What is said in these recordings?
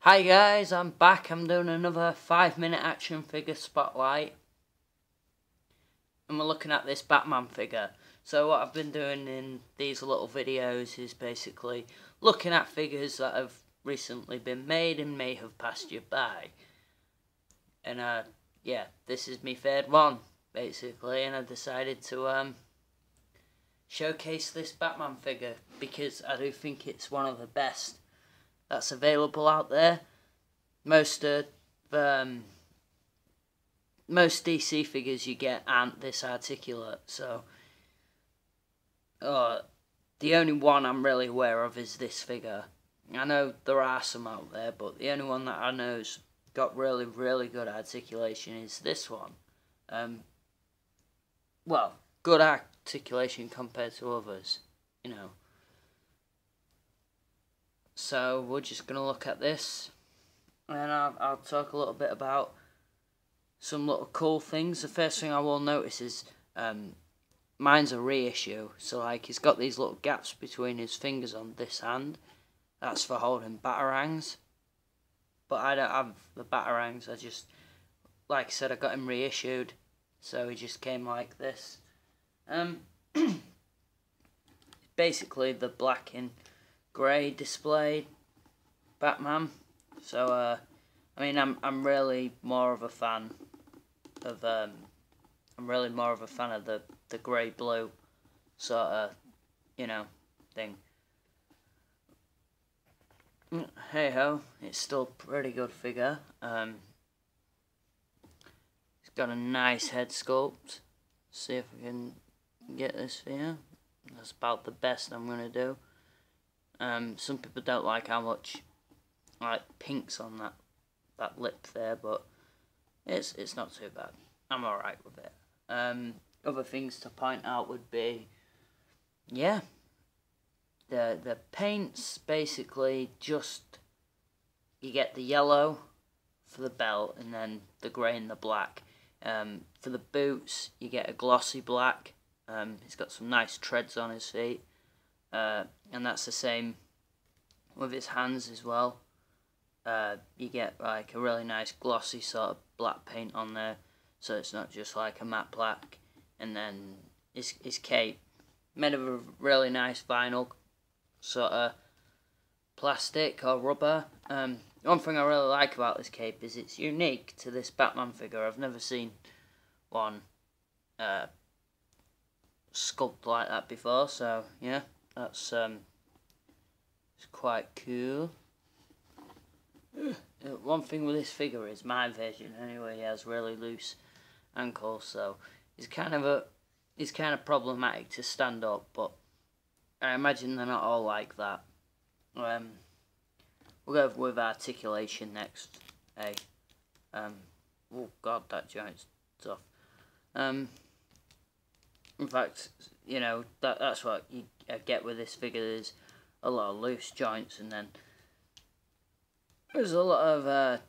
Hi guys, I'm back. I'm doing another 5-minute action figure spotlight. And we're looking at this Batman figure. So what I've been doing in these little videos is basically looking at figures that have recently been made and may have passed you by. And yeah, this is my third one, basically, and I decided to showcase this Batman figure because I do think it's one of the best that's available out there. Most DC figures you get aren't this articulate, so the only one I'm really aware of is this figure. I know there are some out there, but the only one that I know's got really good articulation is this one. Well, good articulation compared to others, you know. So we're just going to look at this, and I'll talk a little bit about some little cool things. The first thing I will notice is mine's a reissue, so like he's got these little gaps between his fingers on this hand. That's for holding batarangs, but I don't have the batarangs. I just, like I said, I got him reissued, so he just came like this. Basically the black and grey displayed Batman. So I mean, I'm really more of a fan of the grey blue sort of, you know, thing. Hey ho, it's still a pretty good figure. It's got a nice head sculpt. See if I can get this for you. That's about the best I'm gonna do. Some people don't like how much pink's on that lip there, but it's not too bad. I'm alright with it. Other things to point out would be, yeah, the paints basically just, you get the yellow for the belt and then the grey and the black. For the boots you get a glossy black. He's got some nice treads on his feet. And that's the same with his hands as well. You get like a really nice glossy sort of black paint on there, so it's not just like a matte black. And then his cape, made of a really nice vinyl sort of plastic or rubber. One thing I really like about this cape is it's unique to this Batman figure. I've never seen one sculpted like that before, so yeah, that's it's quite cool. One thing with this figure is, my version anyway, he has really loose ankles, so he's kind of problematic to stand up, but I imagine they're not all like that. We'll go with articulation next. Hey, oh god, that joint's tough. In fact, you know, that's what you get with this figure. There's a lot of loose joints, and then there's a lot of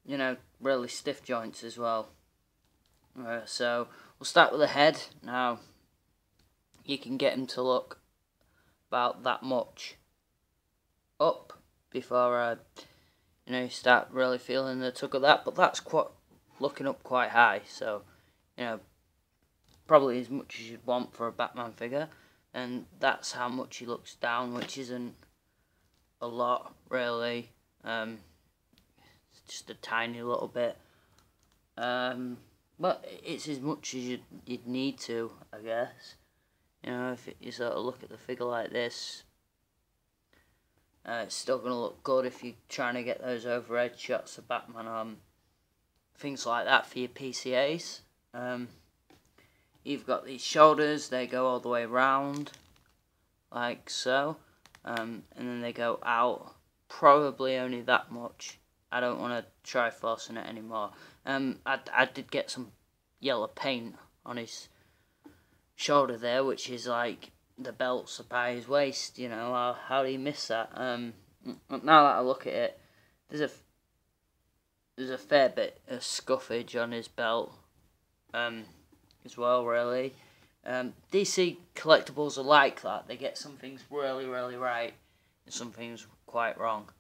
you know, really stiff joints as well. So we'll start with the head. Now you can get him to look about that much up before you know, you start really feeling the tug of that, but that's looking up quite high, so you know, probably as much as you'd want for a Batman figure, and that's how much he looks down, which isn't a lot really. It's just a tiny little bit, but it's as much as you'd need to, I guess. You know, if you sort of look at the figure like this, it's still going to look good if you're trying to get those overhead shots of Batman on things like that for your PCAs. You've got these shoulders, they go all the way around, like so, and then they go out, probably only that much. I don't want to try forcing it anymore. I did get some yellow paint on his shoulder there, which is like the belt's by his waist, you know. How do you miss that? Now that I look at it, there's a fair bit of scuffage on his belt, as well, really. DC collectibles are like that. They get some things really right and some things quite wrong.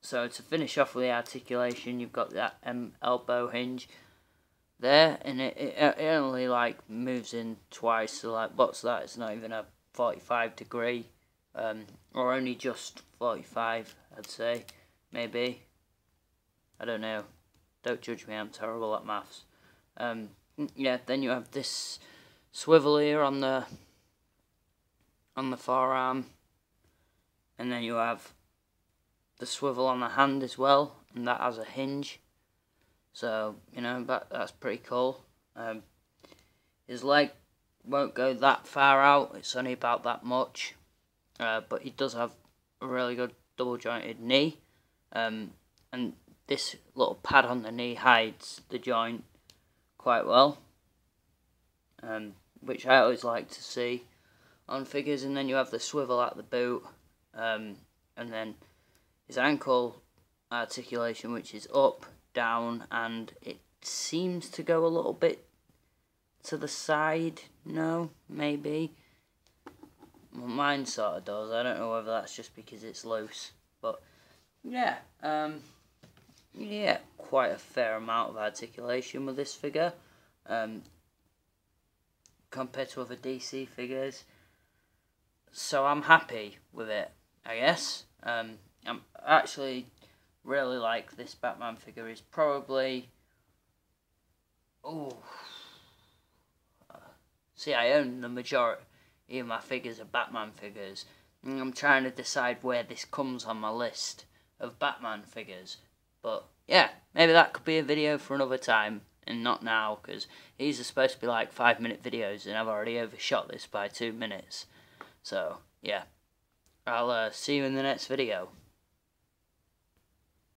So to finish off with the articulation, you've got that elbow hinge there, and it only like moves in twice. So like, what's that? It's not even a 45 degree, or only just 45, I'd say, maybe. I don't know. Don't judge me. I'm terrible at maths. Yeah. Then you have this swivel here on the forearm, and then you have the swivel on the hand as well, and that has a hinge. So, you know, that's pretty cool. His leg won't go that far out, it's only about that much. But he does have a really good double jointed knee. And this little pad on the knee hides the joint quite well. Which I always like to see on figures. And then you have the swivel at the boot. And then his ankle articulation, which is up, down, and it seems to go a little bit to the side. No, maybe. Well, mine sort of does. I don't know whether that's just because it's loose, but yeah, yeah, quite a fair amount of articulation with this figure, compared to other DC figures. So I'm happy with it, I guess. I'm actually really like this Batman figure. Is probably, see, I own the majority of my figures of Batman figures, and I'm trying to decide where this comes on my list of Batman figures. But yeah, maybe that could be a video for another time, and not now, because these are supposed to be like 5-minute videos, and I've already overshot this by 2 minutes. So yeah, I'll see you in the next video.